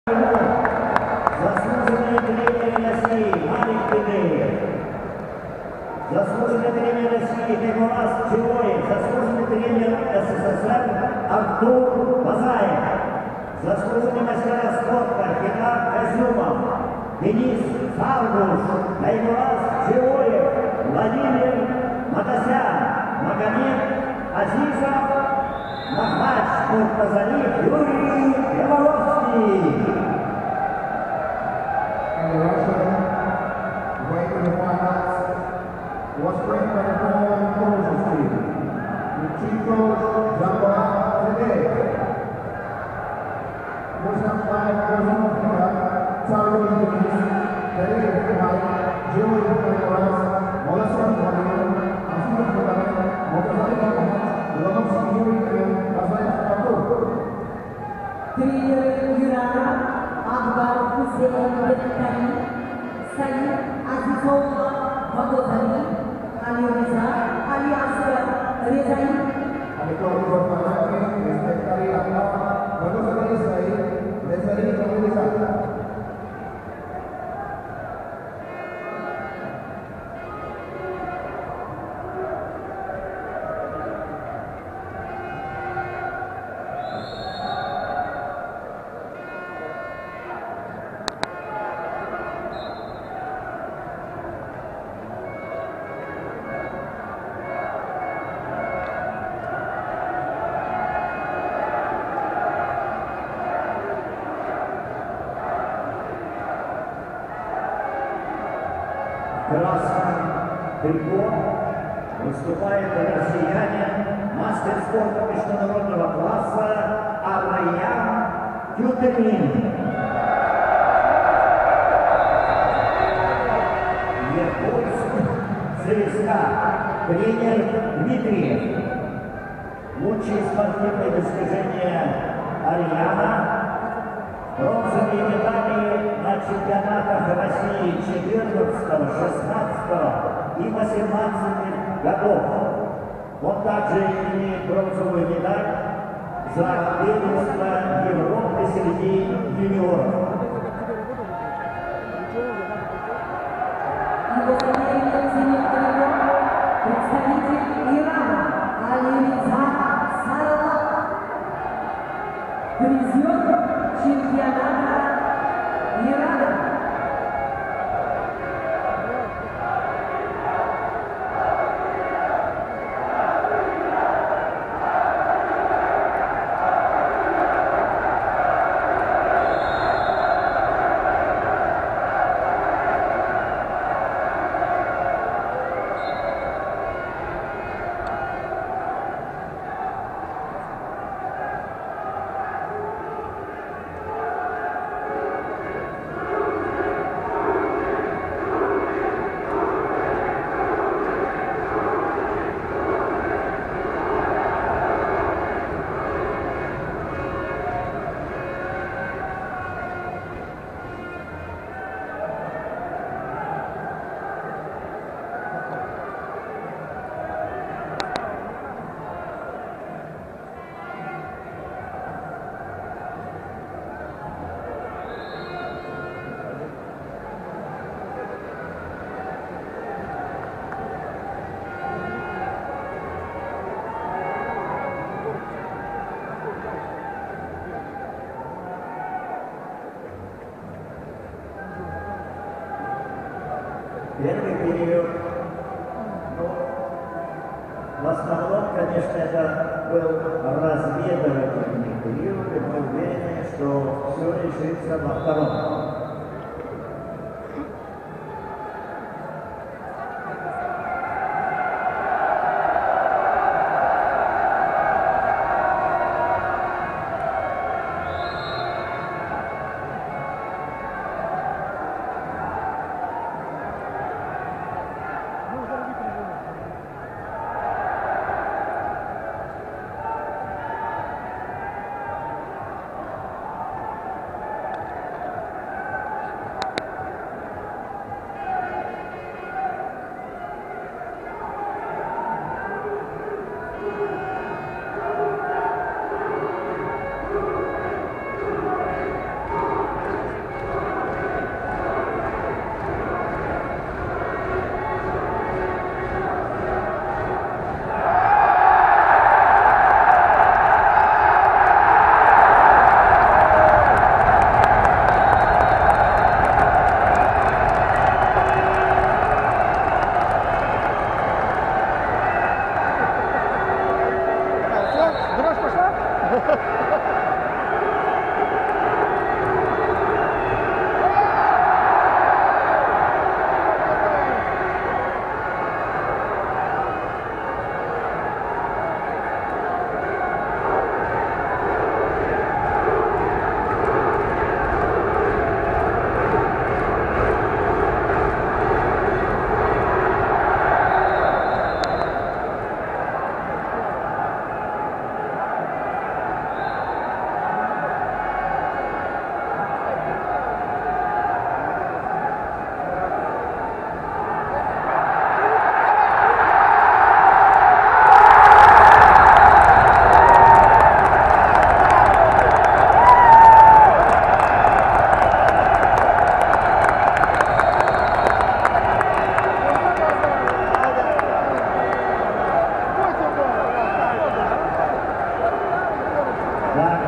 Заслуженный тренер России Марик Педреев. Заслуженный тренер России Таймураз Чевоев. Заслуженный тренер СССР Артур Базаев. Заслуженный мастера спорта Хитар Казюмов, Денис Фаргуш, Таймураз Чевоев, Владимир Матасян, Магомед Азизов, Махмач Муртазалиев, Юрий Яворовский. Was trained by the following coaches team. The chief coach, Jamba Today. Muslim 5, Muslim Africa, Saru Indonesia, Terry Kumar, Joey Taymoras, Molasan Wadian, Asif Muhammad, Mokazali Muhammad, Ronald Singuri, and Razai Kapoor. Trainer Yurana, Akbar Hussein Bedkari, Sayyid Azizullah Bagozali, Ali Reza, Ali Asgar Rezai. Ali Kapoor Farhani, Bedkari Akbar, Bagozali Sayyid, Rezai Kapoor. Красный трико выступает россиянин, мастер спорта международного класса Араян Тютемин. Якутск, ЦСКА, тренер Дмитриев. Лучшие спортивные достижения Арияна. Бронзовые медали на чемпионатах России 14, 16 и 18 годов. Он также имеет бронзовую медаль за первенство Европы среди юниоров. Представитель Ирана Алириза Сарала. Призер чемпионата Ирана. Первый период, в основном, конечно, это был разведывательный период, и мы уверены, что все решится во втором. Так,